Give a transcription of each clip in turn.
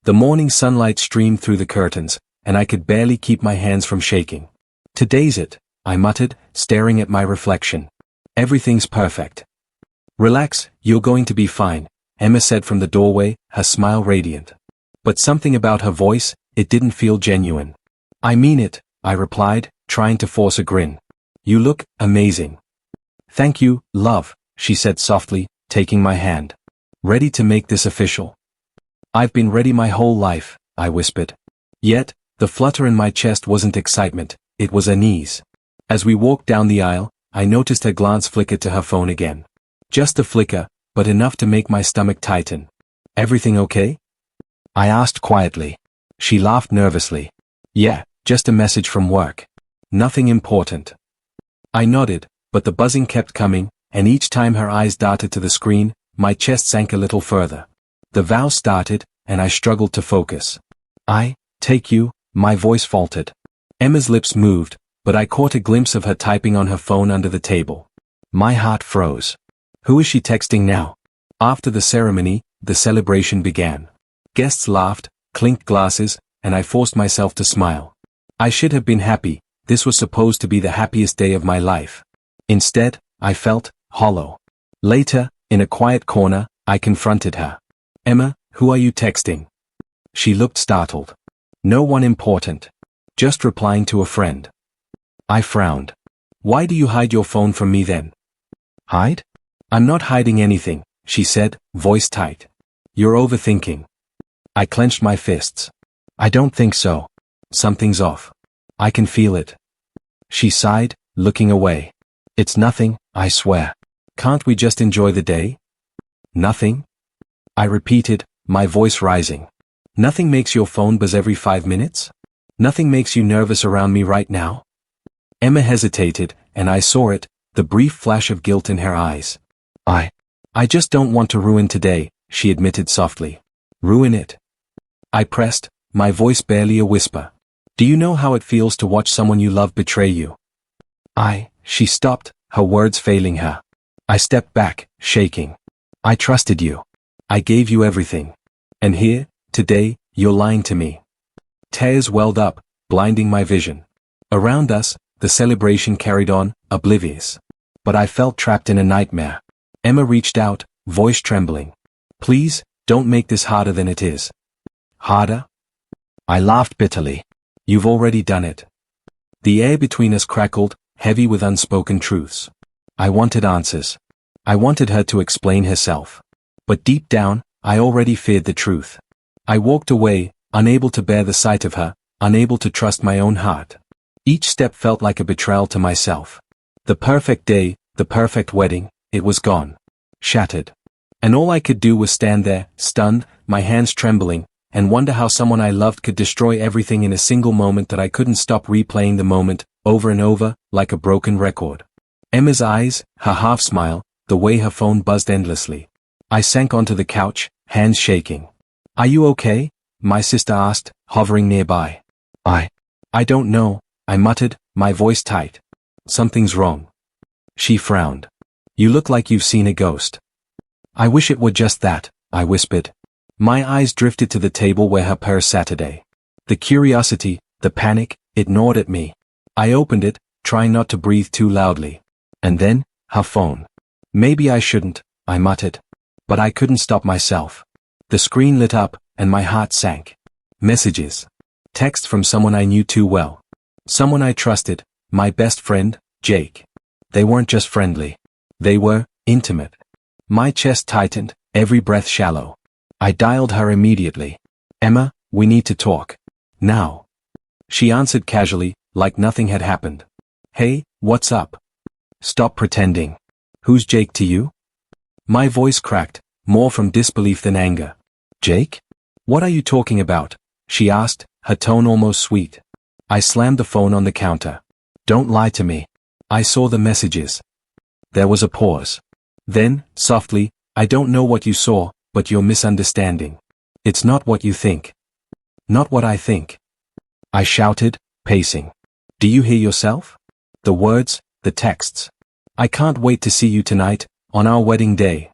The morning sunlight streamed through the curtains, and I could barely keep my hands from shaking. "Today's it," I muttered, staring at my reflection. "Everything's perfect." "Relax, you're going to be fine," Emma said from the doorway, her smile radiant. But something about her voice, it didn't feel genuine. "I mean it," I replied, trying to force a grin. "You look amazing." "Thank you, love," she said softly, taking my hand. "Ready to make this official?" "I've been ready my whole life," I whispered. Yet, the flutter in my chest wasn't excitement, it was unease. As we walked down the aisle, I noticed her glance flicker to her phone again. Just a flicker, but enough to make my stomach tighten. "Everything okay?" I asked quietly. She laughed nervously. "Yeah, just a message from work. Nothing important." I nodded, but the buzzing kept coming, and each time her eyes darted to the screen, my chest sank a little further. The vow started, and I struggled to focus. "I take you," my voice faltered. Emma's lips moved, but I caught a glimpse of her typing on her phone under the table. My heart froze. Who is she texting now? After the ceremony, the celebration began. Guests laughed, clinked glasses, and I forced myself to smile. I should have been happy, this was supposed to be the happiest day of my life. Instead, I felt hollow. Later, in a quiet corner, I confronted her. "Emma, who are you texting?" She looked startled. "No one important. Just replying to a friend." I frowned. "Why do you hide your phone from me then?" "Hide? I'm not hiding anything," she said, voice tight. "You're overthinking." I clenched my fists. "I don't think so. Something's off. I can feel it." She sighed, looking away. "It's nothing, I swear. Can't we just enjoy the day?" "Nothing?" I repeated, my voice rising. "Nothing makes your phone buzz every 5 minutes? Nothing makes you nervous around me right now?" Emma hesitated, and I saw it, the brief flash of guilt in her eyes. I just don't want to ruin today," she admitted softly. "Ruin it?" I pressed, my voice barely a whisper. "Do you know how it feels to watch someone you love betray you?" She stopped, her words failing her. I stepped back, shaking. "I trusted you. I gave you everything. And here, today, you're lying to me." Tears welled up, blinding my vision. Around us, the celebration carried on, oblivious. But I felt trapped in a nightmare. Emma reached out, voice trembling. "Please, don't make this harder than it is." "Harder?" I laughed bitterly. "You've already done it." The air between us crackled, heavy with unspoken truths. I wanted answers. I wanted her to explain herself. But deep down, I already feared the truth. I walked away, unable to bear the sight of her, unable to trust my own heart. Each step felt like a betrayal to myself. The perfect day, the perfect wedding, it was gone. Shattered. And all I could do was stand there, stunned, my hands trembling, and wonder how someone I loved could destroy everything in a single moment that I couldn't stop replaying the moment, over and over, like a broken record. Emma's eyes, her half-smile, the way her phone buzzed endlessly. I sank onto the couch, hands shaking. "Are you okay?" my sister asked, hovering nearby. I don't know," I muttered, my voice tight. "Something's wrong." She frowned. "You look like you've seen a ghost." "I wish it were just that," I whispered. My eyes drifted to the table where her purse sat today. The curiosity, the panic, it gnawed at me. I opened it, trying not to breathe too loudly. And then, her phone. "Maybe I shouldn't," I muttered. But I couldn't stop myself. The screen lit up, and my heart sank. Messages. Text from someone I knew too well. Someone I trusted, my best friend, Jake. They weren't just friendly. They were intimate. My chest tightened, every breath shallow. I dialed her immediately. "Emma, we need to talk. Now." She answered casually, like nothing had happened. "Hey, what's up? Stop pretending. Who's Jake to you?" My voice cracked, more from disbelief than anger. "Jake? What are you talking about?" she asked, her tone almost sweet. I slammed the phone on the counter. "Don't lie to me. I saw the messages." There was a pause. Then, softly, "I don't know what you saw, but you're misunderstanding. It's not what you think." "Not what I think." I shouted, pacing. "Do you hear yourself? The words, the texts. I can't wait to see you tonight, on our wedding day."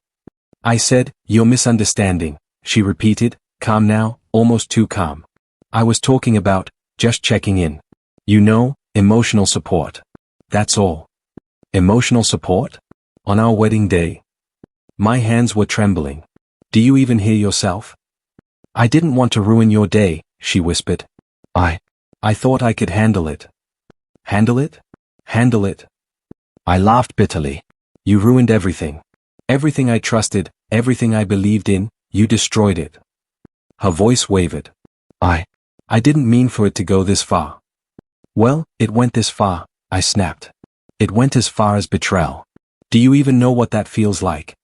I said, "You're misunderstanding," she repeated, calm now, almost too calm. I was talking about, just checking in. You know, emotional support. That's all. Emotional support? On our wedding day? My hands were trembling. Do you even hear yourself? I didn't want to ruin your day, she whispered. I thought I could handle it. Handle it? Handle it. I laughed bitterly. You ruined everything. Everything I trusted, everything I believed in, you destroyed it. Her voice wavered. I didn't mean for it to go this far. Well, it went this far, I snapped. It went as far as betrayal. Do you even know what that feels like?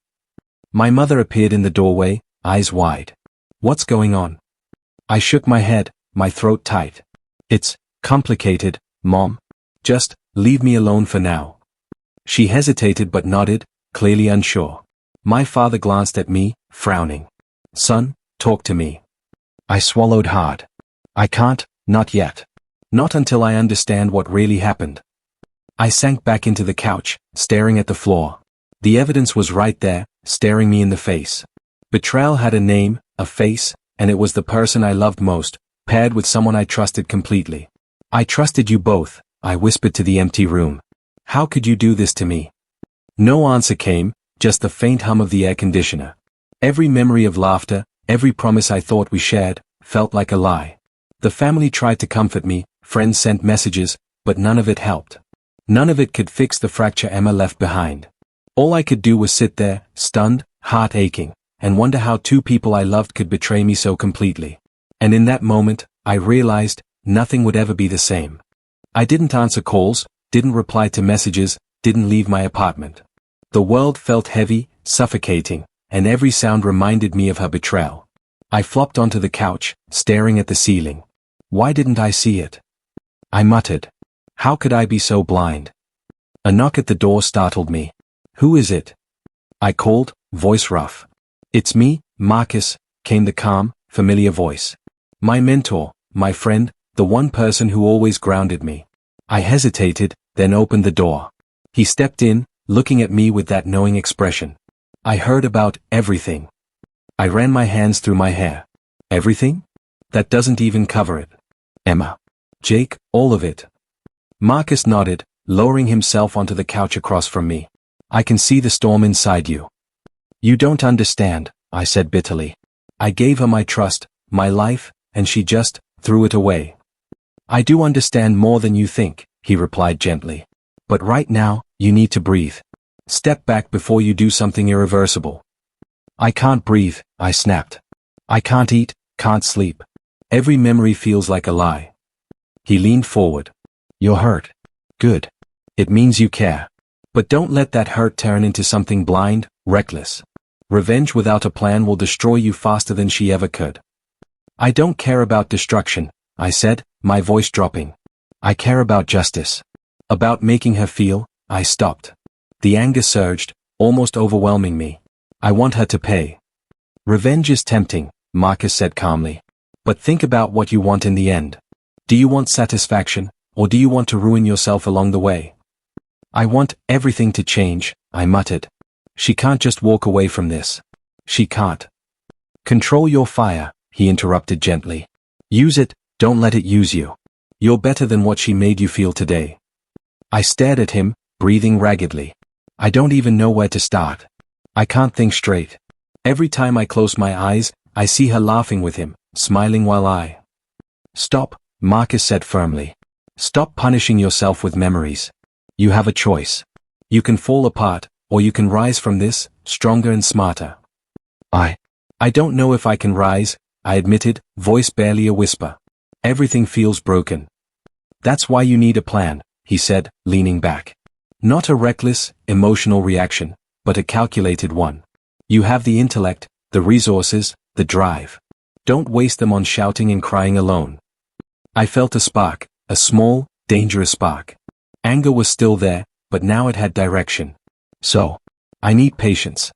My mother appeared in the doorway, eyes wide. What's going on? I shook my head, my throat tight. It's complicated, Mom. Just leave me alone for now. She hesitated but nodded, clearly unsure. My father glanced at me, frowning. Son, talk to me. I swallowed hard. I can't, not yet. Not until I understand what really happened. I sank back into the couch, staring at the floor. The evidence was right there, staring me in the face. Betrayal had a name, a face, and it was the person I loved most, paired with someone I trusted completely. I trusted you both, I whispered to the empty room. How could you do this to me? No answer came, just the faint hum of the air conditioner. Every memory of laughter, every promise I thought we shared, felt like a lie. The family tried to comfort me, friends sent messages, but none of it helped. None of it could fix the fracture Emma left behind. All I could do was sit there, stunned, heart aching, and wonder how two people I loved could betray me so completely. And in that moment, I realized, nothing would ever be the same. I didn't answer calls, didn't reply to messages, didn't leave my apartment. The world felt heavy, suffocating, and every sound reminded me of her betrayal. I flopped onto the couch, staring at the ceiling. Why didn't I see it? I muttered. How could I be so blind? A knock at the door startled me. Who is it? I called, voice rough. It's me, Marcus, came the calm, familiar voice. My mentor, my friend, the one person who always grounded me. I hesitated, then opened the door. He stepped in, looking at me with that knowing expression. I heard about everything. I ran my hands through my hair. Everything? That doesn't even cover it. Emma. Jake, all of it. Marcus nodded, lowering himself onto the couch across from me. I can see the storm inside you. You don't understand, I said bitterly. I gave her my trust, my life, and she just threw it away. I do understand more than you think, he replied gently. But right now, you need to breathe. Step back before you do something irreversible. I can't breathe, I snapped. I can't eat, can't sleep. Every memory feels like a lie. He leaned forward. You're hurt. Good. It means you care. But don't let that hurt turn into something blind, reckless. Revenge without a plan will destroy you faster than she ever could. I don't care about destruction, I said, my voice dropping. I care about justice. About making her feel. I stopped. The anger surged, almost overwhelming me. I want her to pay. Revenge is tempting, Marcus said calmly. But think about what you want in the end. Do you want satisfaction, or do you want to ruin yourself along the way? I want everything to change, I muttered. She can't just walk away from this. She can't. Control your fire, he interrupted gently. Use it, don't let it use you. You're better than what she made you feel today. I stared at him, breathing raggedly. I don't even know where to start. I can't think straight. Every time I close my eyes, I see her laughing with him, smiling while I... Stop, Marcus said firmly. Stop punishing yourself with memories. You have a choice. You can fall apart, or you can rise from this, stronger and smarter. I don't know if I can rise, I admitted, voice barely a whisper. Everything feels broken. That's why you need a plan, he said, leaning back. Not a reckless, emotional reaction, but a calculated one. You have the intellect, the resources, the drive. Don't waste them on shouting and crying alone. I felt a spark, a small, dangerous spark. Anger was still there, but now it had direction. So, I need patience.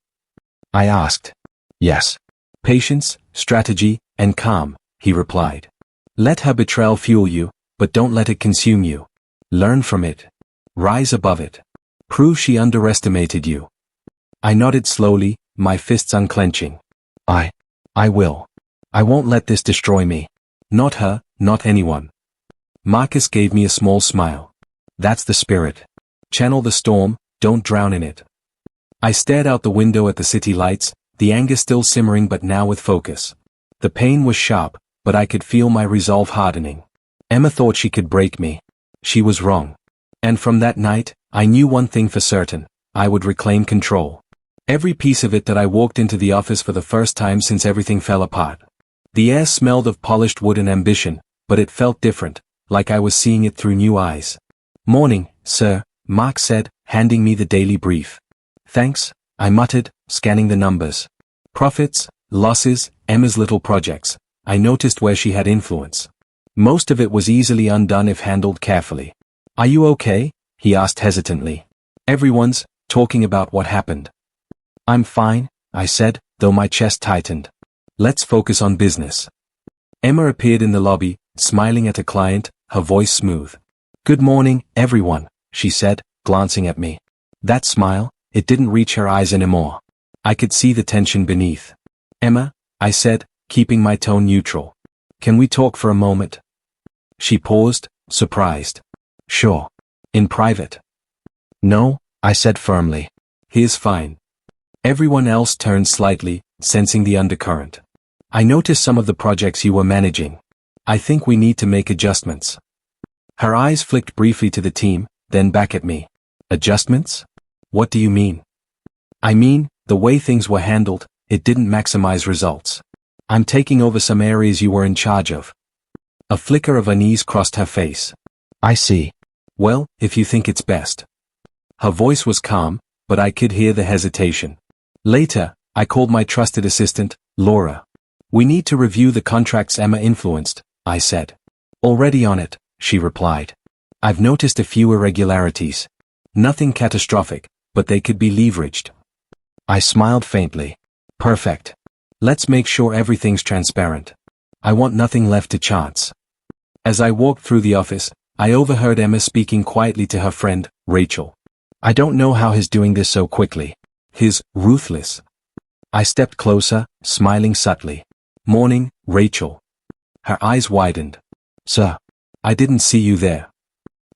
I asked. Yes. Patience, strategy, and calm, he replied. Let her betrayal fuel you, but don't let it consume you. Learn from it. Rise above it. Prove she underestimated you. I nodded slowly, my fists unclenching. I will. I won't let this destroy me. Not her, not anyone. Marcus gave me a small smile. That's the spirit. Channel the storm, don't drown in it. I stared out the window at the city lights, the anger still simmering but now with focus. The pain was sharp, but I could feel my resolve hardening. Emma thought she could break me. She was wrong. And from that night, I knew one thing for certain. I would reclaim control. Every piece of it that I walked into the office for the first time since everything fell apart. The air smelled of polished wood and ambition, but it felt different, like I was seeing it through new eyes. "Morning, sir," Mark said, handing me the daily brief. "Thanks," I muttered, scanning the numbers. Profits, losses, Emma's little projects. I noticed where she had influence. Most of it was easily undone if handled carefully. "Are you okay?" he asked hesitantly. "Everyone's talking about what happened." "I'm fine," I said, though my chest tightened. "Let's focus on business." Emma appeared in the lobby, smiling at a client, her voice smooth. "Good morning, everyone," she said, glancing at me. That smile, it didn't reach her eyes anymore. I could see the tension beneath. "Emma," I said, keeping my tone neutral. "Can we talk for a moment?" She paused, surprised. "Sure. In private?" "No," I said firmly. "Here's fine." Everyone else turned slightly, sensing the undercurrent. "I noticed some of the projects you were managing. I think we need to make adjustments." Her eyes flicked briefly to the team, then back at me. "Adjustments? What do you mean?" "I mean, the way things were handled, it didn't maximize results. I'm taking over some areas you were in charge of." A flicker of unease crossed her face. "I see. Well, if you think it's best." Her voice was calm, but I could hear the hesitation. Later, I called my trusted assistant, Laura. "We need to review the contracts Emma influenced," I said. "Already on it," she replied. "I've noticed a few irregularities. Nothing catastrophic, but they could be leveraged." I smiled faintly. "Perfect. Let's make sure everything's transparent. I want nothing left to chance." As I walked through the office, I overheard Emma speaking quietly to her friend, Rachel. "I don't know how he's doing this so quickly. He's ruthless." I stepped closer, smiling subtly. "Morning, Rachel." Her eyes widened. "Sir. I didn't see you there."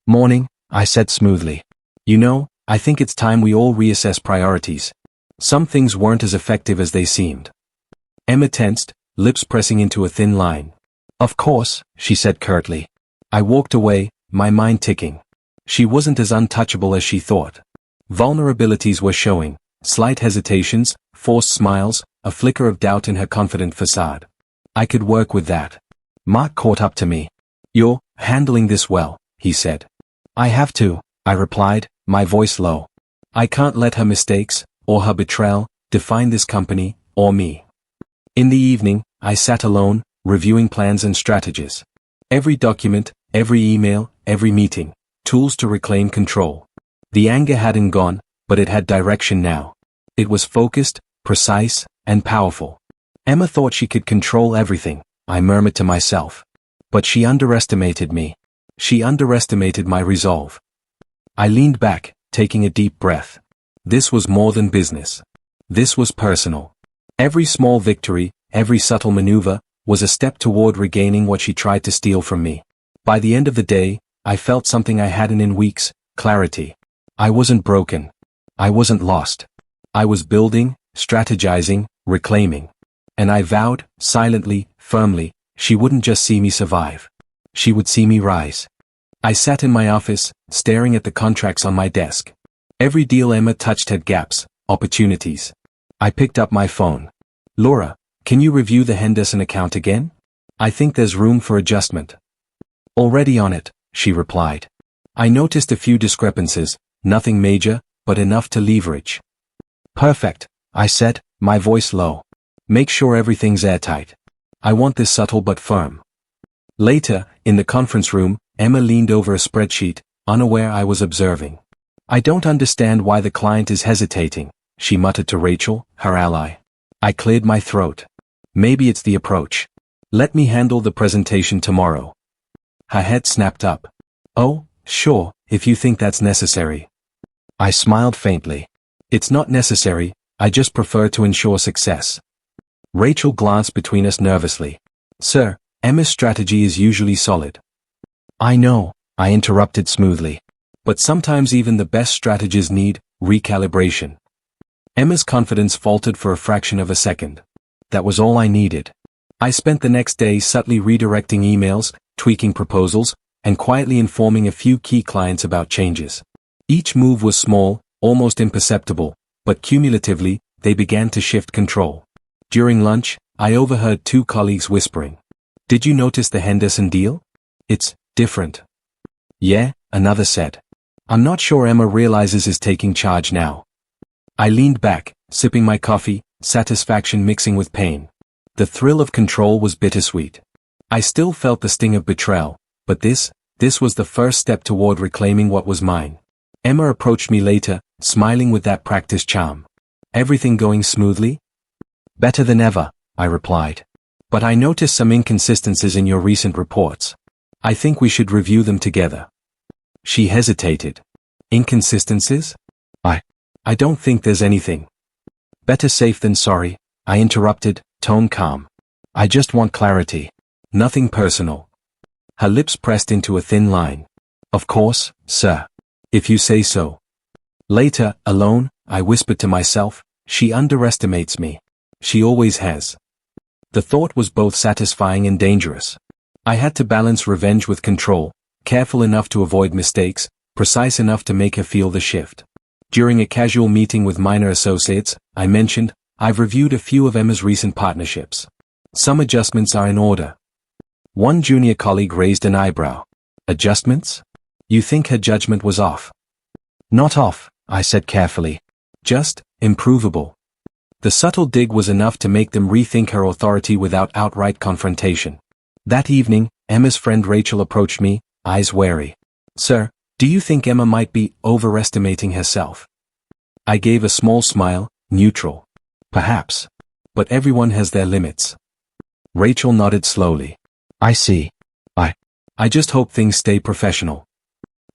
"Morning," I said smoothly. "You know, I think it's time we all reassess priorities. Some things weren't as effective as they seemed." Emma tensed, lips pressing into a thin line. "Of course," she said curtly. I walked away, my mind ticking. She wasn't as untouchable as she thought. Vulnerabilities were showing, slight hesitations, forced smiles, a flicker of doubt in her confident facade. I could work with that. Mark caught up to me. "You're handling this well," he said. "I have to," I replied, my voice low. "I can't let her mistakes, or her betrayal, define this company, or me." In the evening, I sat alone, reviewing plans and strategies. Every document, every email, every meeting, tools to reclaim control. The anger hadn't gone, but it had direction now. It was focused, precise, and powerful. Emma thought she could control everything, I murmured to myself. But she underestimated me. She underestimated my resolve. I leaned back, taking a deep breath. This was more than business. This was personal. Every small victory, every subtle maneuver, was a step toward regaining what she tried to steal from me. By the end of the day, I felt something I hadn't in weeks, clarity. I wasn't broken. I wasn't lost. I was building, strategizing, reclaiming. And I vowed, silently, firmly, she wouldn't just see me survive. She would see me rise. I sat in my office, staring at the contracts on my desk. Every deal Emma touched had gaps, opportunities. I picked up my phone. "Laura, can you review the Henderson account again? I think there's room for adjustment." "Already on it," she replied. I noticed a few discrepancies, nothing major, but enough to leverage. "Perfect," I said, my voice low. "Make sure everything's airtight. I want this subtle but firm." Later, in the conference room, Emma leaned over a spreadsheet, unaware I was observing. "I don't understand why the client is hesitating," she muttered to Rachel, her ally. I cleared my throat. "Maybe it's the approach. Let me handle the presentation tomorrow." Her head snapped up. "Oh, sure, if you think that's necessary." I smiled faintly. "It's not necessary, I just prefer to ensure success." Rachel glanced between us nervously. Sir, Emma's strategy is usually solid. I know, I interrupted smoothly. But sometimes even the best strategies need recalibration. Emma's confidence faltered for a fraction of a second. That was all I needed. I spent the next day subtly redirecting emails, tweaking proposals, and quietly informing a few key clients about changes. Each move was small, almost imperceptible, but cumulatively, they began to shift control. During lunch, I overheard two colleagues whispering. Did you notice the Henderson deal? It's different. Yeah, another said. I'm not sure Emma realizes is taking charge now. I leaned back, sipping my coffee, satisfaction mixing with pain. The thrill of control was bittersweet. I still felt the sting of betrayal, but this was the first step toward reclaiming what was mine. Emma approached me later, smiling with that practiced charm. Everything going smoothly? Better than ever, I replied. But I noticed some inconsistencies in your recent reports. I think we should review them together. She hesitated. Inconsistencies? I don't think there's anything. Better safe than sorry, I interrupted, tone calm. I just want clarity. Nothing personal. Her lips pressed into a thin line. Of course, sir. If you say so. Later, alone, I whispered to myself, she underestimates me. She always has. The thought was both satisfying and dangerous. I had to balance revenge with control, careful enough to avoid mistakes, precise enough to make her feel the shift. During a casual meeting with minor associates, I mentioned, I've reviewed a few of Emma's recent partnerships. Some adjustments are in order. One junior colleague raised an eyebrow. Adjustments? You think her judgment was off? Not off, I said carefully. Just improvable. The subtle dig was enough to make them rethink her authority without outright confrontation. That evening, Emma's friend Rachel approached me, eyes wary. Sir, do you think Emma might be overestimating herself? I gave a small smile, neutral. Perhaps. But everyone has their limits. Rachel nodded slowly. I see. I just hope things stay professional.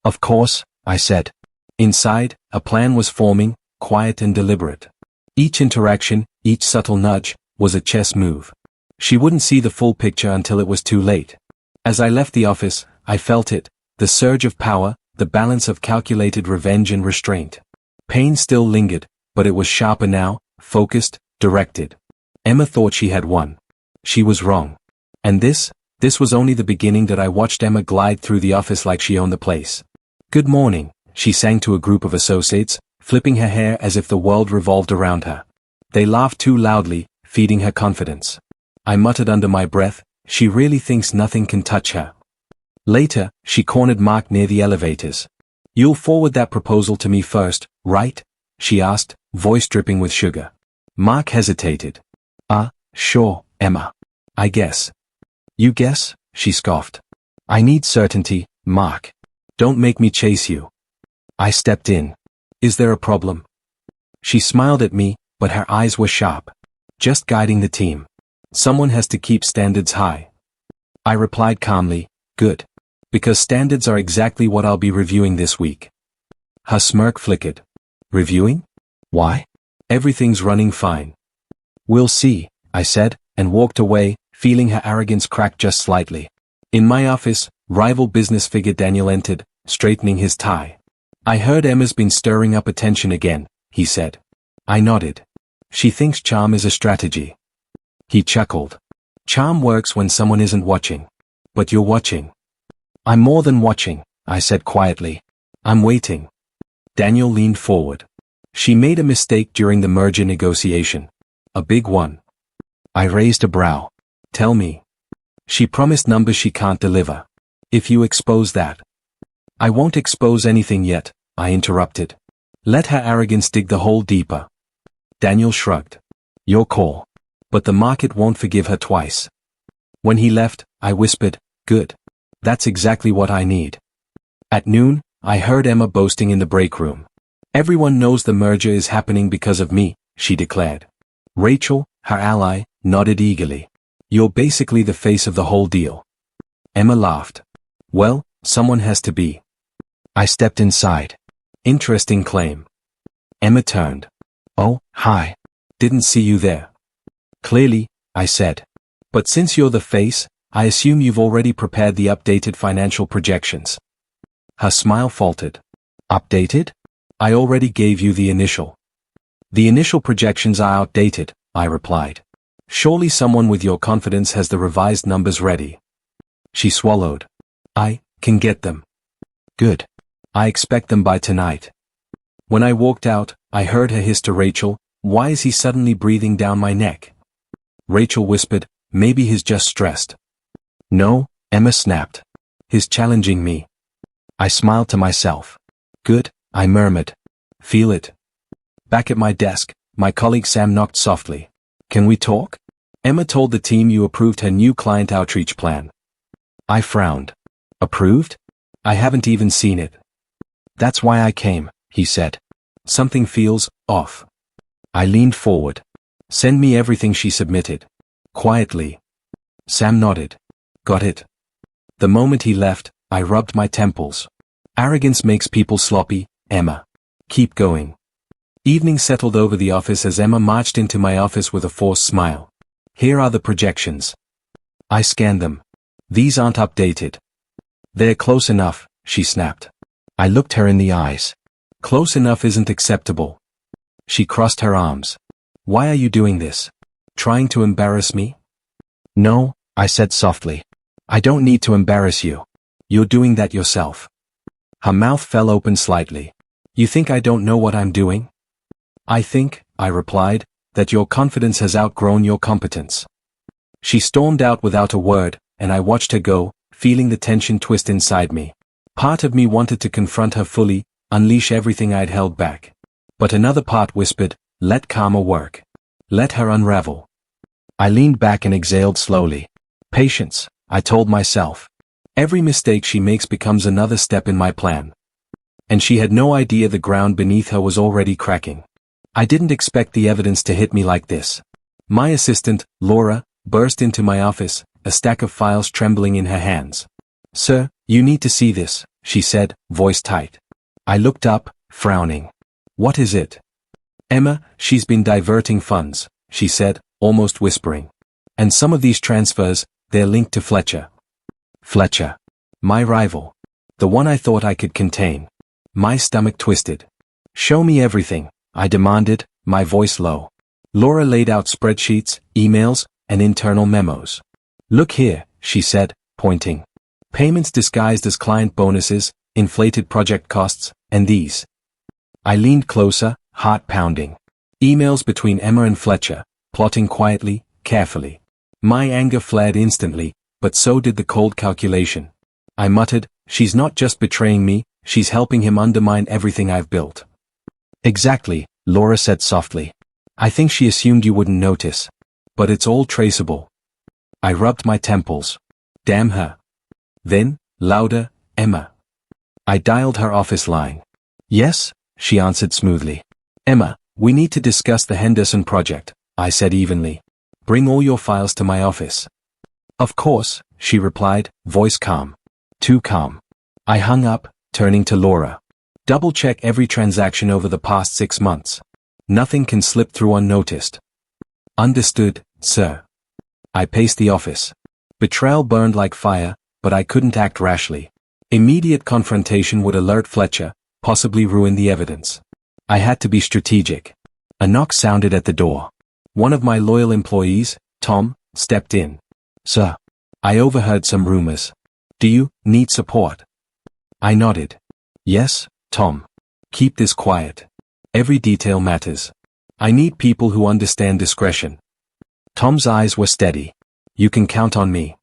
Of course, I said. Inside, a plan was forming, quiet and deliberate. Each interaction, each subtle nudge, was a chess move. She wouldn't see the full picture until it was too late. As I left the office, I felt it, the surge of power, the balance of calculated revenge and restraint. Pain still lingered, but it was sharper now, focused, directed. Emma thought she had won. She was wrong. And this was only the beginning. That I watched Emma glide through the office like she owned the place. Good morning, she sang to a group of associates, flipping her hair as if the world revolved around her. They laughed too loudly, feeding her confidence. I muttered under my breath, she really thinks nothing can touch her. Later, she cornered Mark near the elevators. You'll forward that proposal to me first, right? She asked, voice dripping with sugar. Mark hesitated. Sure, Emma. I guess. You guess? She scoffed. I need certainty, Mark. Don't make me chase you. I stepped in. Is there a problem? She smiled at me, but her eyes were sharp. Just guiding the team. Someone has to keep standards high. I replied calmly, good. Because standards are exactly what I'll be reviewing this week. Her smirk flickered. Reviewing? Why? Everything's running fine. We'll see, I said, and walked away, feeling her arrogance crack just slightly. In my office, rival business figure Daniel entered, straightening his tie. I heard Emma's been stirring up attention again, he said. I nodded. She thinks charm is a strategy. He chuckled. Charm works when someone isn't watching. But you're watching. I'm more than watching, I said quietly. I'm waiting. Daniel leaned forward. She made a mistake during the merger negotiation. A big one. I raised a brow. Tell me. She promised numbers she can't deliver. If you expose that. I won't expose anything yet, I interrupted. Let her arrogance dig the hole deeper. Daniel shrugged. Your call. But the market won't forgive her twice. When he left, I whispered, good. That's exactly what I need. At noon, I heard Emma boasting in the break room. Everyone knows the merger is happening because of me, she declared. Rachel, her ally, nodded eagerly. You're basically the face of the whole deal. Emma laughed. Well, someone has to be. I stepped inside. Interesting claim. Emma turned. Oh, hi. Didn't see you there. Clearly, I said. But since you're the face, I assume you've already prepared the updated financial projections. Her smile faltered. Updated? I already gave you the initial. The initial projections are outdated, I replied. Surely someone with your confidence has the revised numbers ready. She swallowed. I can get them. Good. I expect them by tonight. When I walked out, I heard her hiss to Rachel, "Why is he suddenly breathing down my neck?" Rachel whispered, "Maybe he's just stressed." "No," Emma snapped. "He's challenging me." I smiled to myself. "Good," I murmured. "Feel it." Back at my desk, my colleague Sam knocked softly. "Can we talk? Emma told the team you approved her new client outreach plan." I frowned. "Approved? I haven't even seen it." "That's why I came," he said. "Something feels off." I leaned forward. "Send me everything she submitted." Quietly. Sam nodded. "Got it." The moment he left, I rubbed my temples. Arrogance makes people sloppy, Emma. Keep going. Evening settled over the office as Emma marched into my office with a forced smile. "Here are the projections." I scanned them. "These aren't updated." "They're close enough," she snapped. I looked her in the eyes. "Close enough isn't acceptable." She crossed her arms. "Why are you doing this? Trying to embarrass me?" "No," I said softly. "I don't need to embarrass you. You're doing that yourself." Her mouth fell open slightly. "You think I don't know what I'm doing?" "I think," I replied, "that your confidence has outgrown your competence." She stormed out without a word, and I watched her go, feeling the tension twist inside me. Part of me wanted to confront her fully, unleash everything I'd held back. But another part whispered, "Let karma work. Let her unravel." I leaned back and exhaled slowly. "Patience," I told myself. "Every mistake she makes becomes another step in my plan." And she had no idea the ground beneath her was already cracking. I didn't expect the evidence to hit me like this. My assistant, Laura, burst into my office, a stack of files trembling in her hands. "Sir, you need to see this," she said, voice tight. I looked up, frowning. "What is it?" "Emma, she's been diverting funds," she said, almost whispering. "And some of these transfers, they're linked to Fletcher." Fletcher. My rival. The one I thought I could contain. My stomach twisted. "Show me everything," I demanded, my voice low. Laura laid out spreadsheets, emails, and internal memos. "Look here," she said, pointing. "Payments disguised as client bonuses, inflated project costs, and these." I leaned closer, heart pounding. Emails between Emma and Fletcher, plotting quietly, carefully. My anger flared instantly, but so did the cold calculation. I muttered, "She's not just betraying me, she's helping him undermine everything I've built." "Exactly," Laura said softly. "I think she assumed you wouldn't notice. But it's all traceable." I rubbed my temples. Damn her. Then, louder, "Emma." I dialed her office line. "Yes," she answered smoothly. "Emma, we need to discuss the Henderson project," I said evenly. "Bring all your files to my office." "Of course," she replied, voice calm. Too calm. I hung up, turning to Laura. "Double-check every transaction over the past 6 months. Nothing can slip through unnoticed." "Understood, sir." I paced the office. Betrayal burned like fire, but I couldn't act rashly. Immediate confrontation would alert Fletcher, possibly ruin the evidence. I had to be strategic. A knock sounded at the door. One of my loyal employees, Tom, stepped in. "Sir, I overheard some rumors. Do you need support?" I nodded. "Yes, Tom. Keep this quiet. Every detail matters. I need people who understand discretion." Tom's eyes were steady. "You can count on me."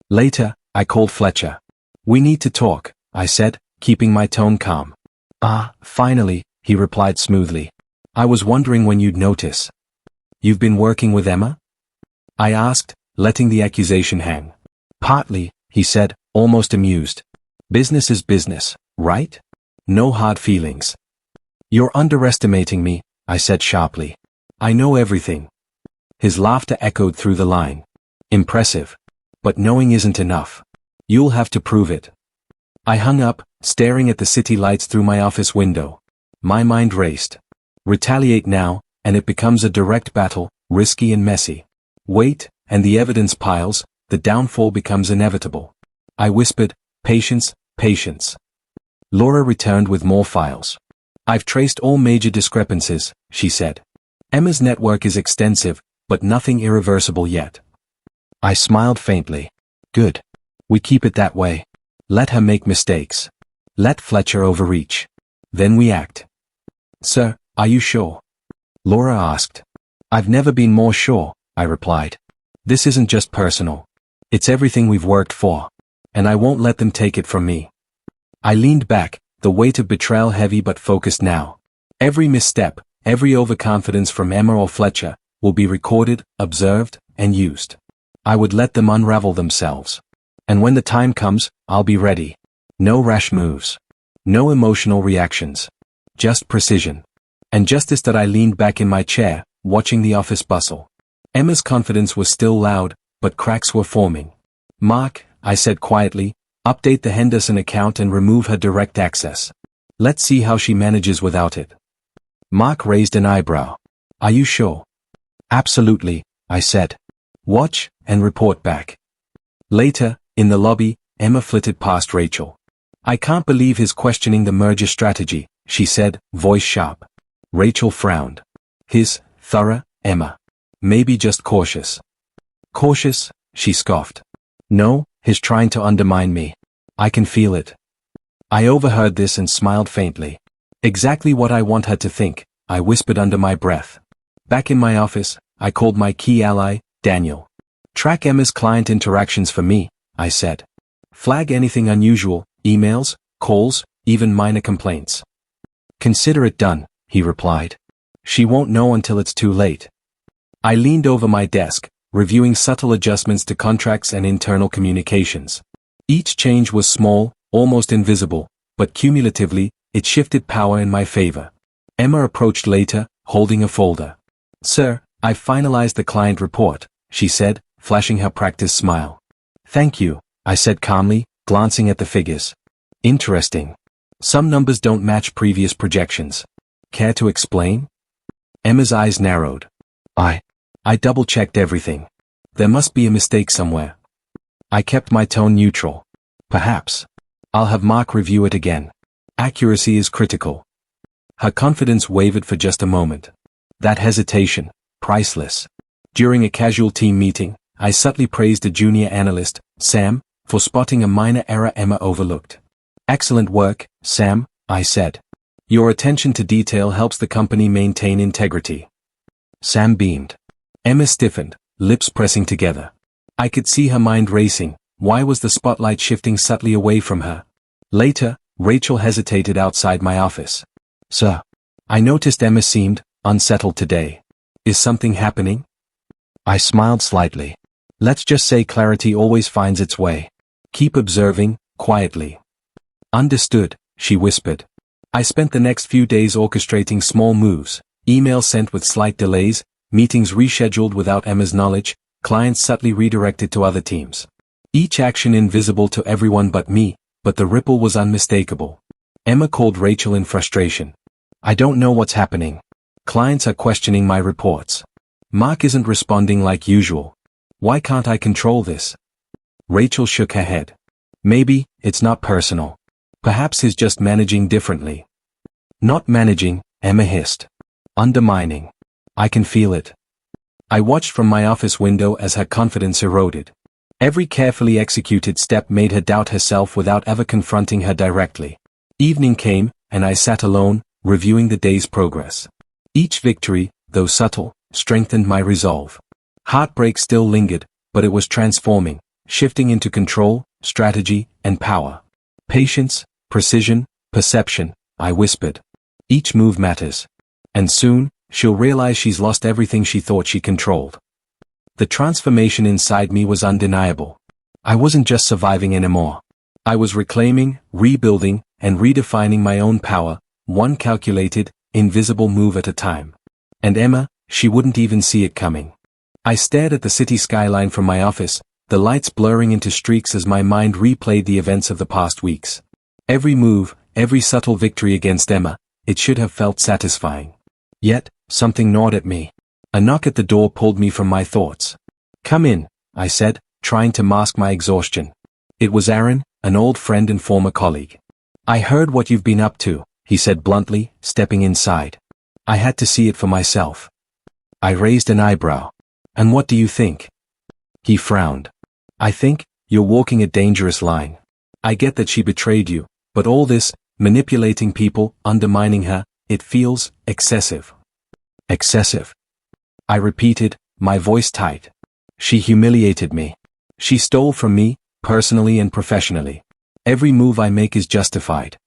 Later, I called Fletcher. "We need to talk," I said, keeping my tone calm. "Ah, finally," he replied smoothly. "I was wondering when you'd notice." "You've been working with Emma?" I asked, letting the accusation hang. "Partly," he said, almost amused. "Business is business, right? No hard feelings." "You're underestimating me," I said sharply. "I know everything." His laughter echoed through the line. "Impressive. But knowing isn't enough. You'll have to prove it." I hung up, staring at the city lights through my office window. My mind raced. Retaliate now, and it becomes a direct battle, risky and messy. Wait, and the evidence piles, the downfall becomes inevitable. I whispered, patience, patience. Laura returned with more files. I've traced all major discrepancies, she said. Emma's network is extensive, but nothing irreversible yet. I smiled faintly. Good. We keep it that way. Let her make mistakes. Let Fletcher overreach. Then we act. Sir, are you sure? Laura asked. I've never been more sure, I replied. This isn't just personal. It's everything we've worked for. And I won't let them take it from me. I leaned back, the weight of betrayal heavy but focused now. Every misstep, every overconfidence from Emma or Fletcher, will be recorded, observed, and used. I would let them unravel themselves. And when the time comes, I'll be ready. No rash moves. No emotional reactions. Just precision. And just as that I leaned back in my chair, watching the office bustle. Emma's confidence was still loud, but cracks were forming. Mark, I said quietly, update the Henderson account and remove her direct access. Let's see how she manages without it. Mark raised an eyebrow. Are you sure? Absolutely, I said. Watch, and report back. Later, in the lobby, Emma flitted past Rachel. I can't believe he's questioning the merger strategy, she said, voice sharp. Rachel frowned. His, thorough, Emma. Maybe just cautious. Cautious, she scoffed. No, he's trying to undermine me. I can feel it. I overheard this and smiled faintly. Exactly what I want her to think, I whispered under my breath. Back in my office, I called my key ally, Daniel. Track Emma's client interactions for me, I said. Flag anything unusual, emails, calls, even minor complaints. Consider it done, he replied. She won't know until it's too late. I leaned over my desk, reviewing subtle adjustments to contracts and internal communications. Each change was small, almost invisible, but cumulatively, it shifted power in my favor. Emma approached later, holding a folder. Sir, I've finalized the client report, she said, flashing her practiced smile. Thank you, I said calmly, glancing at the figures. Interesting. Some numbers don't match previous projections. Care to explain? Emma's eyes narrowed. I double-checked everything. There must be a mistake somewhere. I kept my tone neutral. Perhaps. I'll have Mark review it again. Accuracy is critical. Her confidence wavered for just a moment. That hesitation, priceless. During a casual team meeting, I subtly praised a junior analyst, Sam, for spotting a minor error Emma overlooked. Excellent work, Sam, I said. Your attention to detail helps the company maintain integrity. Sam beamed. Emma stiffened, lips pressing together. I could see her mind racing. Why was the spotlight shifting subtly away from her? Later, Rachel hesitated outside my office. Sir, I noticed Emma seemed unsettled today. Is something happening? I smiled slightly. Let's just say clarity always finds its way. Keep observing, quietly. Understood, she whispered. I spent the next few days orchestrating small moves, emails sent with slight delays, meetings rescheduled without Emma's knowledge, clients subtly redirected to other teams. Each action invisible to everyone but me, but the ripple was unmistakable. Emma called Rachel in frustration. I don't know what's happening. Clients are questioning my reports. Mark isn't responding like usual. Why can't I control this? Rachel shook her head. Maybe, it's not personal. Perhaps he's just managing differently. Not managing, Emma hissed. Undermining. I can feel it. I watched from my office window as her confidence eroded. Every carefully executed step made her doubt herself without ever confronting her directly. Evening came, and I sat alone, reviewing the day's progress. Each victory, though subtle, strengthened my resolve. Heartbreak still lingered, but it was transforming, shifting into control, strategy, and power. Patience, precision, perception, I whispered. Each move matters. And soon, she'll realize she's lost everything she thought she controlled. The transformation inside me was undeniable. I wasn't just surviving anymore. I was reclaiming, rebuilding, and redefining my own power, one calculated, invisible move at a time. And Emma, she wouldn't even see it coming. I stared at the city skyline from my office, the lights blurring into streaks as my mind replayed the events of the past weeks. Every move, every subtle victory against Emma, it should have felt satisfying. Yet, something gnawed at me. A knock at the door pulled me from my thoughts. Come in, I said, trying to mask my exhaustion. It was Aaron, an old friend and former colleague. I heard what you've been up to, he said bluntly, stepping inside. I had to see it for myself. I raised an eyebrow. And what do you think? He frowned. I think you're walking a dangerous line. I get that she betrayed you, but all this, manipulating people, undermining her, it feels excessive. Excessive? I repeated, my voice tight. She humiliated me. She stole from me, personally and professionally. Every move I make is justified.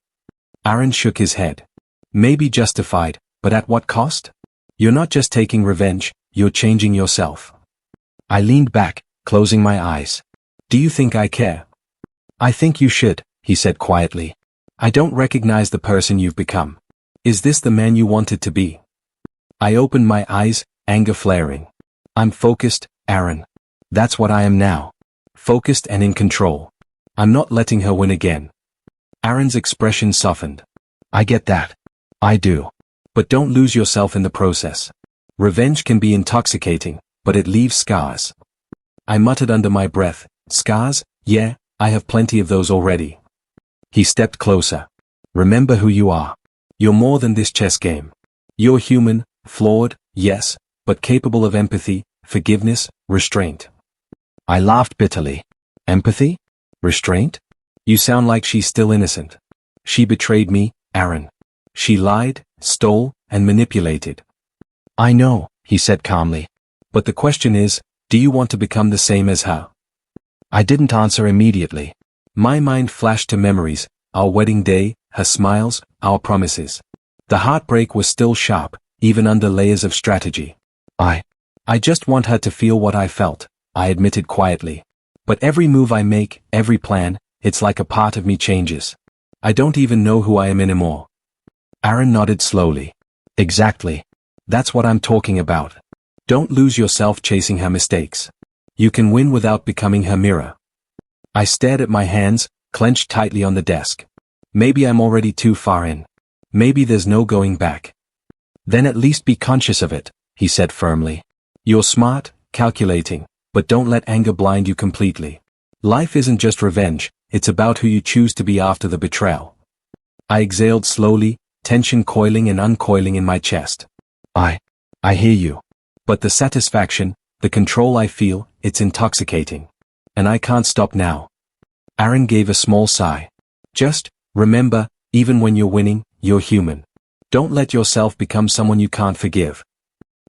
Aaron shook his head. Maybe justified, but at what cost? You're not just taking revenge, you're changing yourself. I leaned back, closing my eyes. Do you think I care? I think you should, he said quietly. I don't recognize the person you've become. Is this the man you wanted to be? I opened my eyes, anger flaring. I'm focused, Aaron. That's what I am now. Focused and in control. I'm not letting her win again. Aaron's expression softened. I get that. I do. But don't lose yourself in the process. Revenge can be intoxicating, but it leaves scars. I muttered under my breath, scars? Yeah, I have plenty of those already. He stepped closer. Remember who you are. You're more than this chess game. You're human, flawed, yes, but capable of empathy, forgiveness, restraint. I laughed bitterly. Empathy? Restraint? You sound like she's still innocent. She betrayed me, Aaron. She lied, stole, and manipulated. I know, he said calmly. But the question is, do you want to become the same as her? I didn't answer immediately. My mind flashed to memories, our wedding day, her smiles, our promises. The heartbreak was still sharp, even under layers of strategy. I just want her to feel what I felt, I admitted quietly. But every move I make, every plan, it's like a part of me changes. I don't even know who I am anymore. Aaron nodded slowly. Exactly. That's what I'm talking about. Don't lose yourself chasing her mistakes. You can win without becoming her mirror. I stared at my hands, clenched tightly on the desk. Maybe I'm already too far in. Maybe there's no going back. Then at least be conscious of it, he said firmly. You're smart, calculating, but don't let anger blind you completely. Life isn't just revenge, it's about who you choose to be after the betrayal. I exhaled slowly, tension coiling and uncoiling in my chest. I hear you. But the satisfaction, the control I feel, it's intoxicating. And I can't stop now. Aaron gave a small sigh. Just, remember, even when you're winning, you're human. Don't let yourself become someone you can't forgive.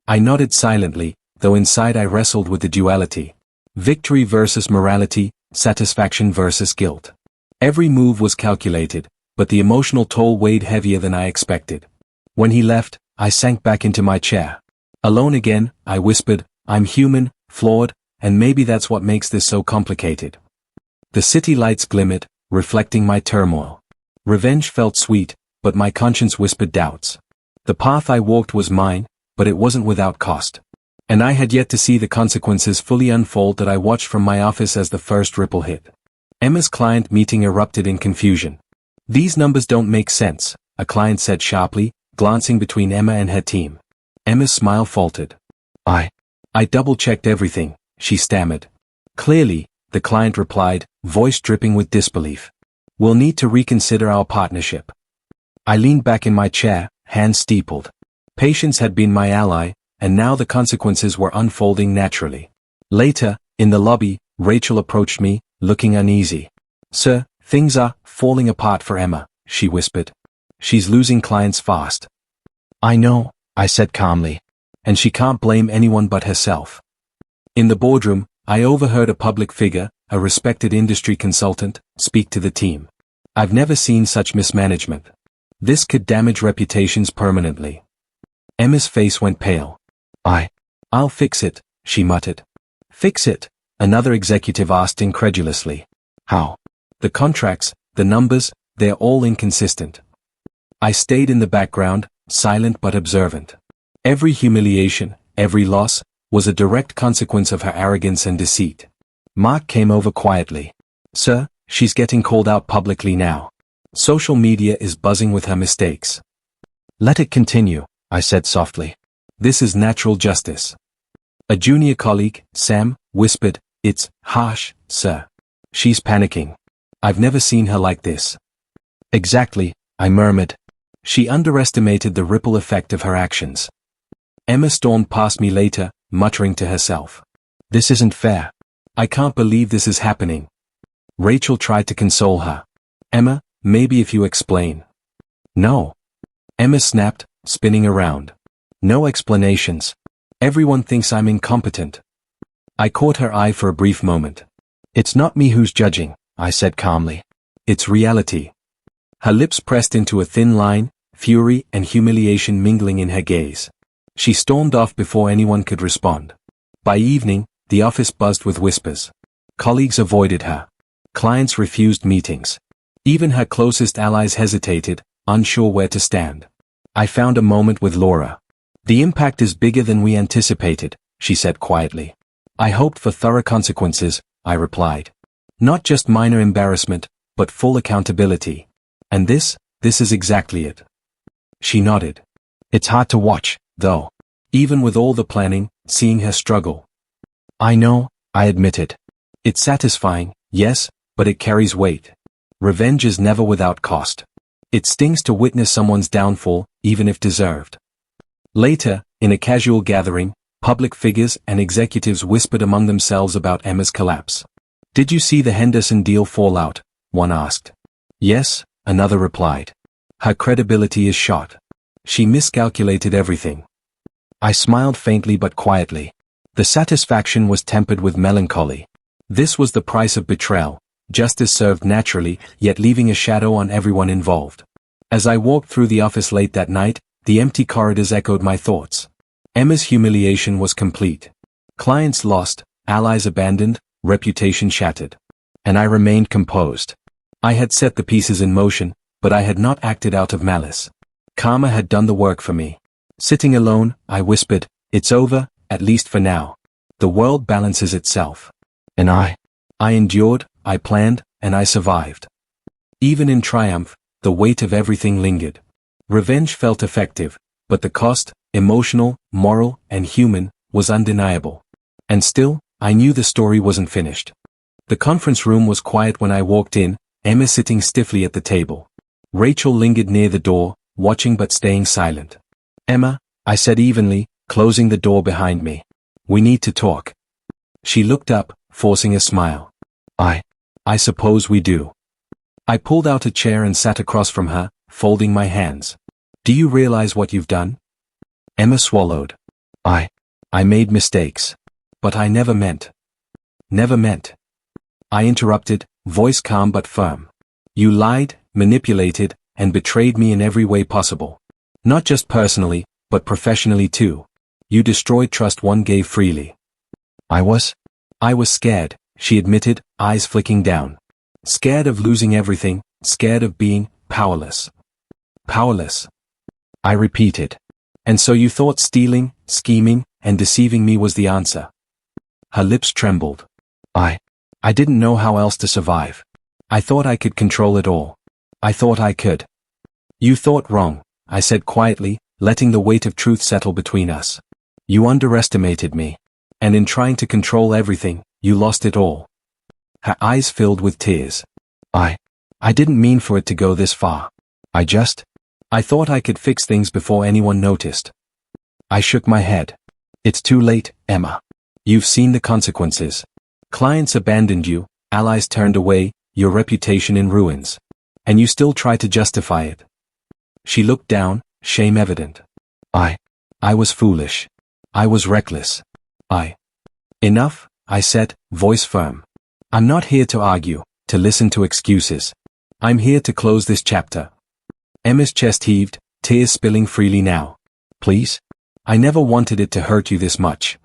I nodded silently, though inside I wrestled with the duality. Victory versus morality, satisfaction versus guilt. Every move was calculated, but the emotional toll weighed heavier than I expected. When he left, I sank back into my chair. Alone again, I whispered, I'm human, flawed, and maybe that's what makes this so complicated. The city lights glimmered, reflecting my turmoil. Revenge felt sweet, but my conscience whispered doubts. The path I walked was mine, but it wasn't without cost. And I had yet to see the consequences fully unfold that I watched from my office as the first ripple hit. Emma's client meeting erupted in confusion. These numbers don't make sense, a client said sharply, glancing between Emma and her team. Emma's smile faltered. I double-checked everything, she stammered. Clearly, the client replied, voice dripping with disbelief. We'll need to reconsider our partnership. I leaned back in my chair, hands steepled. Patience had been my ally, and now the consequences were unfolding naturally. Later, in the lobby, Rachel approached me, looking uneasy. Sir, things are falling apart for Emma, she whispered. She's losing clients fast. I know, I said calmly. And she can't blame anyone but herself. In the boardroom, I overheard a public figure, a respected industry consultant, speak to the team. I've never seen such mismanagement. This could damage reputations permanently. Emma's face went pale. I'll fix it, she muttered. Fix it? Another executive asked incredulously. How? The contracts, the numbers, they're all inconsistent. I stayed in the background, silent but observant. Every humiliation, every loss, was a direct consequence of her arrogance and deceit. Mark came over quietly. Sir, she's getting called out publicly now. Social media is buzzing with her mistakes. Let it continue, I said softly. This is natural justice. A junior colleague, Sam, whispered, "It's harsh, sir. She's panicking. I've never seen her like this." "Exactly," I murmured. She underestimated the ripple effect of her actions. Emma stormed past me later, muttering to herself, "This isn't fair. I can't believe this is happening." Rachel tried to console her. "Emma, maybe if you explain." "No." Emma snapped, spinning around. "No explanations. Everyone thinks I'm incompetent." I caught her eye for a brief moment. "It's not me who's judging," I said calmly. "It's reality." Her lips pressed into a thin line, fury and humiliation mingling in her gaze. She stormed off before anyone could respond. By evening, the office buzzed with whispers. Colleagues avoided her. Clients refused meetings. Even her closest allies hesitated, unsure where to stand. I found a moment with Laura. "The impact is bigger than we anticipated," she said quietly. "I hoped for thorough consequences," I replied. "Not just minor embarrassment, but full accountability. And this is exactly it." She nodded. "It's hard to watch, though. Even with all the planning, seeing her struggle." "I know," I admitted. "It's satisfying, yes, but it carries weight. Revenge is never without cost. It stings to witness someone's downfall, even if deserved." Later, in a casual gathering, public figures and executives whispered among themselves about Emma's collapse. "Did you see the Henderson deal fall out?" one asked. "Yes," another replied. "Her credibility is shot. She miscalculated everything." I smiled faintly but quietly. The satisfaction was tempered with melancholy. This was the price of betrayal, justice served naturally, yet leaving a shadow on everyone involved. As I walked through the office late that night, the empty corridors echoed my thoughts. Emma's humiliation was complete. Clients lost, allies abandoned, reputation shattered. And I remained composed. I had set the pieces in motion, but I had not acted out of malice. Karma had done the work for me. Sitting alone, I whispered, "It's over, at least for now. The world balances itself." And I endured, I planned, and I survived. Even in triumph, the weight of everything lingered. Revenge felt effective, but the cost, emotional, moral, and human, was undeniable. And still, I knew the story wasn't finished. The conference room was quiet when I walked in, Emma sitting stiffly at the table. Rachel lingered near the door, watching but staying silent. "Emma," I said evenly, closing the door behind me. "We need to talk." She looked up, forcing a smile. I suppose we do." I pulled out a chair and sat across from her, folding my hands. "Do you realize what you've done?" Emma swallowed. I made mistakes. But I never meant. Never meant." I interrupted, voice calm but firm. "You lied, manipulated, and betrayed me in every way possible. Not just personally, but professionally too. You destroyed trust one gave freely." I was scared, she admitted, eyes flicking down. "Scared of losing everything, scared of being powerless." "Powerless," I repeated. "And so you thought stealing, scheming, and deceiving me was the answer?" Her lips trembled. I didn't know how else to survive. I thought I could control it all. I thought I could." "You thought wrong," I said quietly, letting the weight of truth settle between us. "You underestimated me. And in trying to control everything, you lost it all." Her eyes filled with tears. I didn't mean for it to go this far. I thought I could fix things before anyone noticed." I shook my head. "It's too late, Emma. You've seen the consequences. Clients abandoned you, allies turned away, your reputation in ruins. And you still try to justify it." She looked down, shame evident. I was foolish. I was reckless. Enough," I said, voice firm. "I'm not here to argue, to listen to excuses. I'm here to close this chapter." Emma's chest heaved, tears spilling freely now. "Please? I never wanted it to hurt you this much."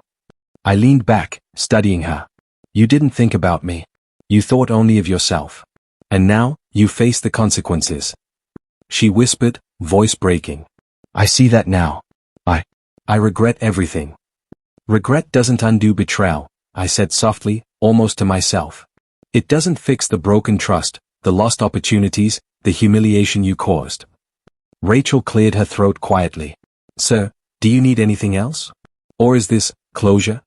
I leaned back, studying her. "You didn't think about me. You thought only of yourself. And now, you face the consequences." She whispered, voice breaking. "I see that now. I regret everything." "Regret doesn't undo betrayal," I said softly, almost to myself. "It doesn't fix the broken trust, the lost opportunities, the humiliation you caused." Rachel cleared her throat quietly. "Sir, do you need anything else? Or is this closure?"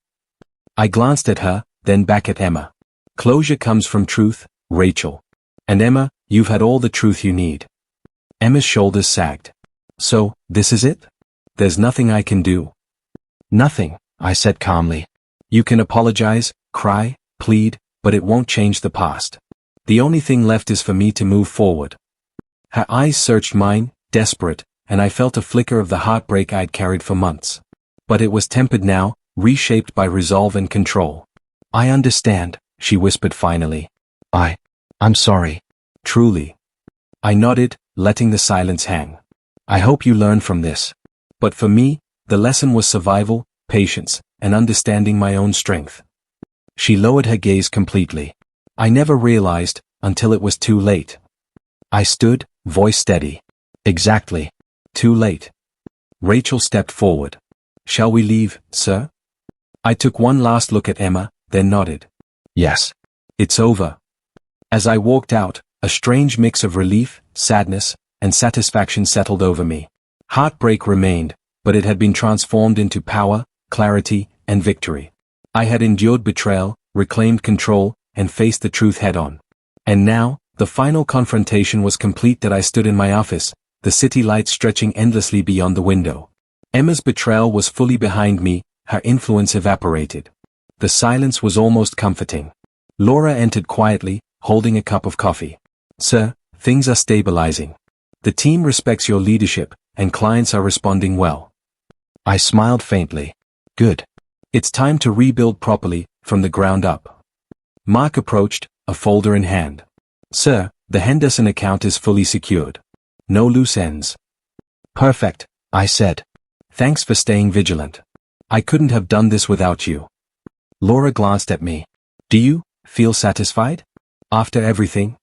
I glanced at her, then back at Emma. Closure comes from truth, Rachel. And Emma, you've had all the truth you need. Emma's shoulders sagged. So, this is it? There's nothing I can do. Nothing, I said calmly. You can apologize, cry, plead, but it won't change the past. The only thing left is for me to move forward. Her eyes searched mine, desperate, and I felt a flicker of the heartbreak I'd carried for months. But it was tempered now, reshaped by resolve and control. I understand, she whispered finally. I'm sorry. Truly. I nodded, letting the silence hang. I hope you learn from this. But for me, the lesson was survival, patience, and understanding my own strength. She lowered her gaze completely. I never realized, until it was too late. I stood, voice steady. Exactly. Too late. Rachel stepped forward. Shall we leave, sir? I took one last look at Emma, then nodded. Yes. It's over. As I walked out, a strange mix of relief, sadness, and satisfaction settled over me. Heartbreak remained, but it had been transformed into power, clarity, and victory. I had endured betrayal, reclaimed control, and faced the truth head-on. And now, the final confrontation was complete. That I stood in my office, the city lights stretching endlessly beyond the window. Emma's betrayal was fully behind me, her influence evaporated. The silence was almost comforting. Laura entered quietly, holding a cup of coffee. Sir, things are stabilizing. The team respects your leadership, and clients are responding well. I smiled faintly. Good. It's time to rebuild properly, from the ground up. Mark approached, a folder in hand. Sir, the Henderson account is fully secured. No loose ends. Perfect, I said. Thanks for staying vigilant. I couldn't have done this without you. Laura glanced at me. Do you feel satisfied? After everything?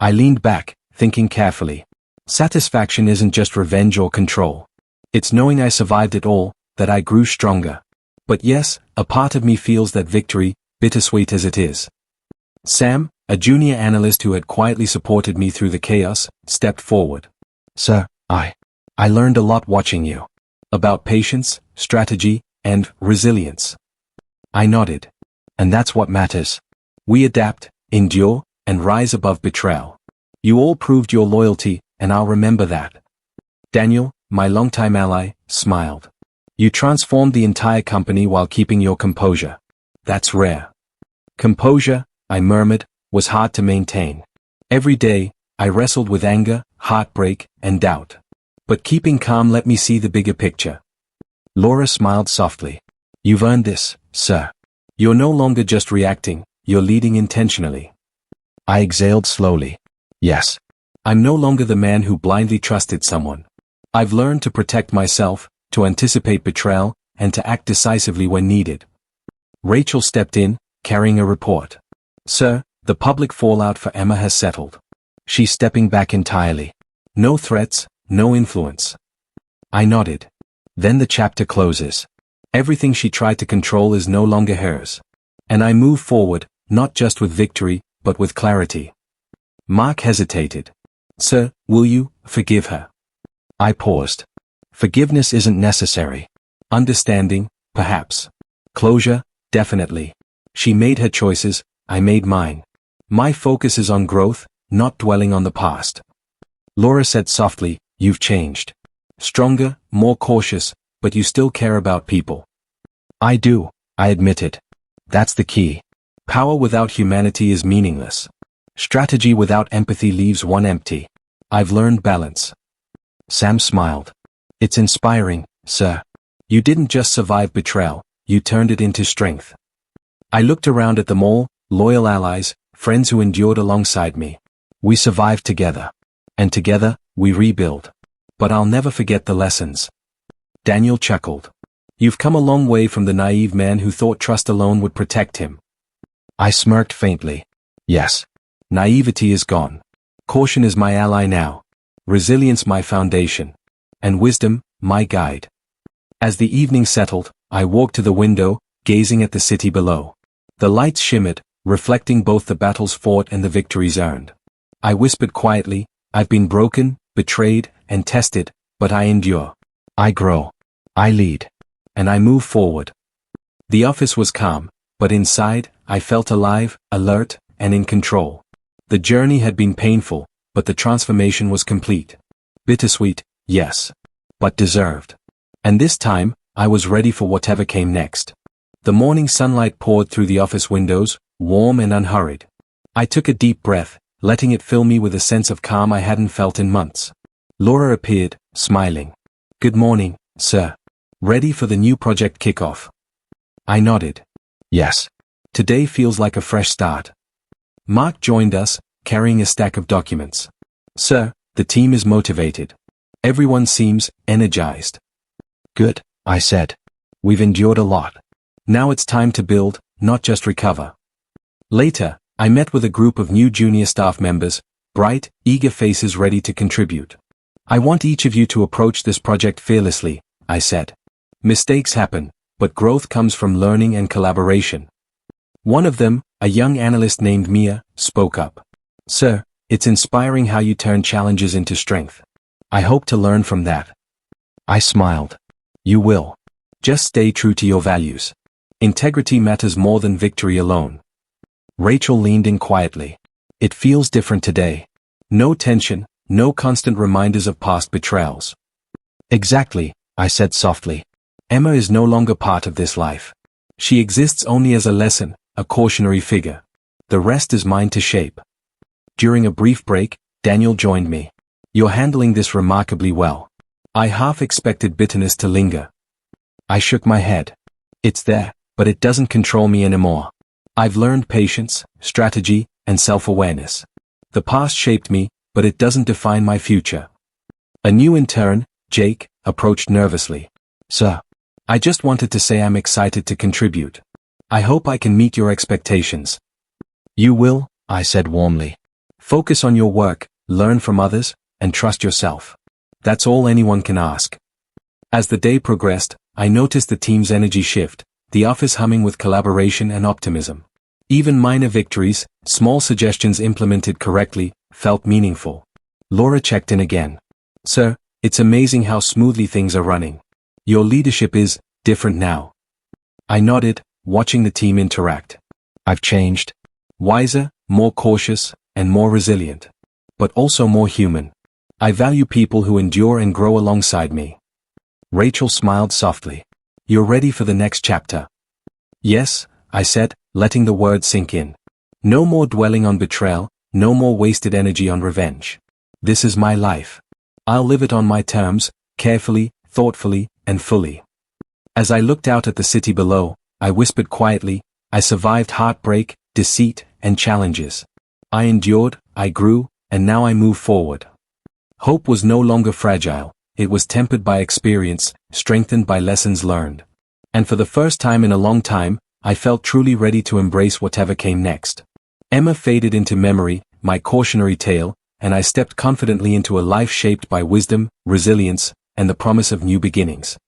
I leaned back, thinking carefully. Satisfaction isn't just revenge or control. It's knowing I survived it all, that I grew stronger. But yes, a part of me feels that victory, bittersweet as it is. Sam, a junior analyst who had quietly supported me through the chaos, stepped forward. Sir, I learned a lot watching you. About patience, strategy, and resilience. I nodded. And that's what matters. We adapt, endure, and rise above betrayal. You all proved your loyalty, and I'll remember that. Daniel, my longtime ally, smiled. You transformed the entire company while keeping your composure. That's rare. Composure, I murmured, was hard to maintain. Every day, I wrestled with anger, heartbreak, and doubt. But keeping calm let me see the bigger picture. Laura smiled softly. You've earned this, sir. You're no longer just reacting, you're leading intentionally. I exhaled slowly. Yes. I'm no longer the man who blindly trusted someone. I've learned to protect myself, to anticipate betrayal, and to act decisively when needed. Rachel stepped in, carrying a report. Sir, the public fallout for Emma has settled. She's stepping back entirely. No threats, no influence. I nodded. Then the chapter closes. Everything she tried to control is no longer hers. And I move forward, not just with victory, but with clarity. Mark hesitated. Sir, will you forgive her? I paused. Forgiveness isn't necessary. Understanding, perhaps. Closure, definitely. She made her choices, I made mine. My focus is on growth, not dwelling on the past. Laura said softly, you've changed. Stronger, more cautious, but you still care about people. I do, I admitted. That's the key. Power without humanity is meaningless. Strategy without empathy leaves one empty. I've learned balance. Sam smiled. It's inspiring, sir. You didn't just survive betrayal, you turned it into strength. I looked around at them all, loyal allies, friends who endured alongside me. We survived together. And together, we rebuild. But I'll never forget the lessons. Daniel chuckled. You've come a long way from the naive man who thought trust alone would protect him. I smirked faintly. Yes. Naivety is gone. Caution is my ally now. Resilience my foundation. And wisdom, my guide. As the evening settled, I walked to the window, gazing at the city below. The lights shimmered, reflecting both the battles fought and the victories earned. I whispered quietly, I've been broken, betrayed, and tested, but I endure. I grow. I lead. And I move forward. The office was calm, but inside, I felt alive, alert, and in control. The journey had been painful, but the transformation was complete. Bittersweet, yes. But deserved. And this time, I was ready for whatever came next. The morning sunlight poured through the office windows, warm and unhurried. I took a deep breath, letting it fill me with a sense of calm I hadn't felt in months. Laura appeared, smiling. "Good morning, sir. Ready for the new project kickoff?" I nodded. "Yes. Today feels like a fresh start." Mark joined us, carrying a stack of documents. "Sir, the team is motivated. Everyone seems energized." "Good," I said. "We've endured a lot. Now it's time to build, not just recover." Later, I met with a group of new junior staff members, bright, eager faces ready to contribute. "I want each of you to approach this project fearlessly," I said. "Mistakes happen, but growth comes from learning and collaboration." One of them, a young analyst named Mia, spoke up. "Sir, it's inspiring how you turn challenges into strength. I hope to learn from that." I smiled. "You will. Just stay true to your values. Integrity matters more than victory alone." Rachel leaned in quietly. "It feels different today. No tension, no constant reminders of past betrayals." "Exactly," I said softly. "Emma is no longer part of this life. She exists only as a lesson, a cautionary figure. The rest is mine to shape." During a brief break, Daniel joined me. "You're handling this remarkably well." I half expected bitterness to linger. I shook my head. "It's there, but it doesn't control me anymore. I've learned patience, strategy, and self-awareness. The past shaped me, but it doesn't define my future." A new intern, Jake, approached nervously. "Sir, I just wanted to say I'm excited to contribute. I hope I can meet your expectations." "You will," I said warmly. "Focus on your work, learn from others, and trust yourself. That's all anyone can ask." As the day progressed, I noticed the team's energy shift, the office humming with collaboration and optimism. Even minor victories, small suggestions implemented correctly, felt meaningful. Laura checked in again. "Sir, it's amazing how smoothly things are running. Your leadership is different now." I nodded, watching the team interact. "I've changed. Wiser, more cautious, and more resilient. But also more human. I value people who endure and grow alongside me." Rachel smiled softly. "You're ready for the next chapter?" "Yes," I said, letting the words sink in. "No more dwelling on betrayal, no more wasted energy on revenge. This is my life. I'll live it on my terms, carefully, thoughtfully, and fully." As I looked out at the city below, I whispered quietly, "I survived heartbreak, deceit, and challenges. I endured, I grew, and now I move forward." Hope was no longer fragile, it was tempered by experience, strengthened by lessons learned. And for the first time in a long time, I felt truly ready to embrace whatever came next. Emma faded into memory, my cautionary tale, and I stepped confidently into a life shaped by wisdom, resilience, and the promise of new beginnings.